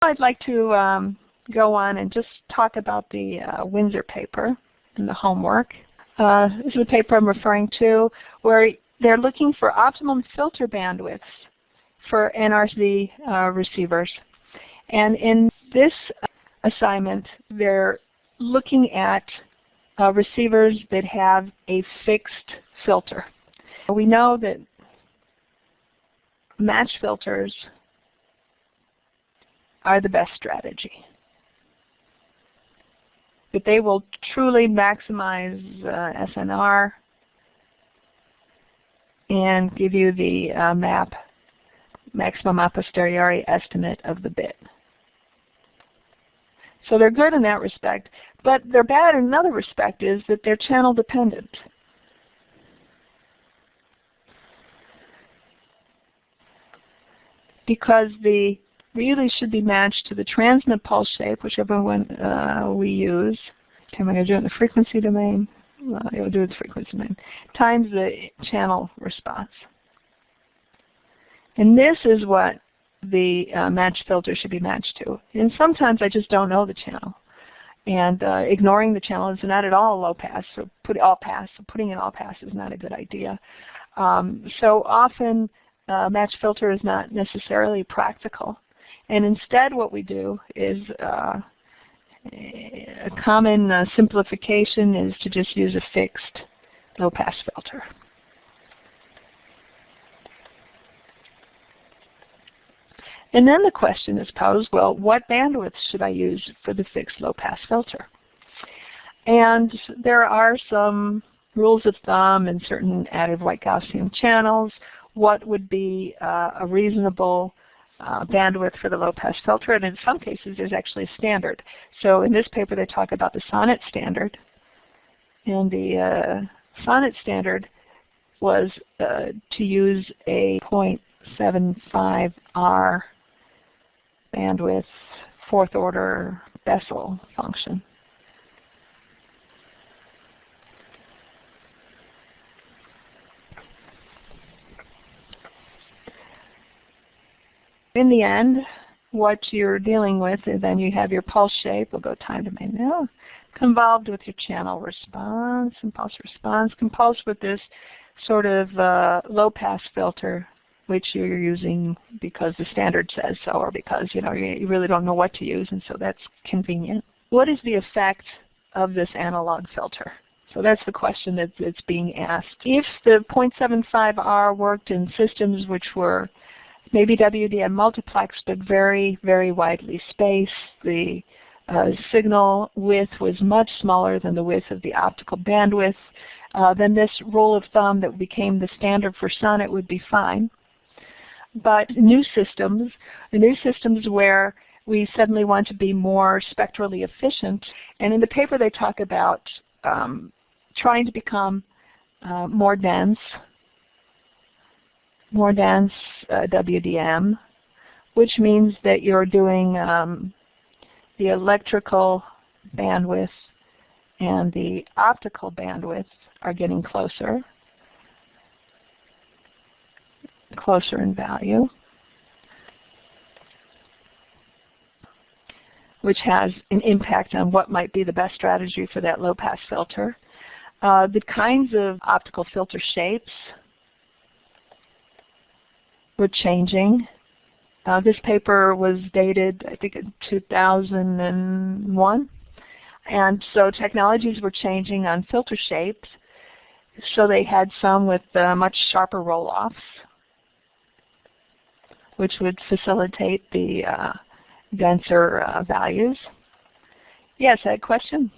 I'd like to go on and just talk about the Winzer paper and the homework. This is a paper I'm referring to where they're looking for optimum filter bandwidths for NRZ receivers. And in this assignment, they're looking at receivers that have a fixed filter. We know that match filters are the best strategy. That they will truly maximize SNR and give you the maximum a posteriori estimate of the bit. So they're good in that respect, but they're bad in another respect is that they're channel dependent. Because the really should be matched to the transmit pulse shape, whichever one we use. Okay, am I going to do it in the frequency domain? It will do it in the frequency domain, times the channel response. And this is what the match filter should be matched to. And sometimes I just don't know the channel. And ignoring the channel is not at all a low pass, so all pass. So putting in all pass is not a good idea. So often match filter is not necessarily practical. And instead what we do is a common simplification is to just use a fixed low-pass filter. And then the question is posed, well, what bandwidth should I use for the fixed low-pass filter? And there are some rules of thumb in certain additive white Gaussian channels. What would be a reasonable bandwidth for the low-pass filter, and in some cases there's actually a standard. So in this paper they talk about the Sonnet standard, and the Sonnet standard was to use a 0.75 R bandwidth fourth order Bessel function. In the end, what you're dealing with is then you have your pulse shape. We'll go time domain now. Convolved with your channel response and pulse response. Compulsed with this sort of low-pass filter, which you're using because the standard says so, or because you really don't know what to use, and so that's convenient. What is the effect of this analog filter? So that's the question that's being asked. If the 0.75 R worked in systems which were maybe WDM multiplexed, but very, very widely spaced. The signal width was much smaller than the width of the optical bandwidth. Then this rule of thumb that became the standard for Sonnet would be fine. But new systems where we suddenly want to be more spectrally efficient, and in the paper they talk about trying to become more dense WDM, which means that you're doing the electrical bandwidth and the optical bandwidth are getting closer in value, which has an impact on what might be the best strategy for that low-pass filter. The kinds of optical filter shapes were changing. This paper was dated, I think, in 2001. And so technologies were changing on filter shapes. So they had some with much sharper roll-offs, which would facilitate the denser values. Yes, I had a question?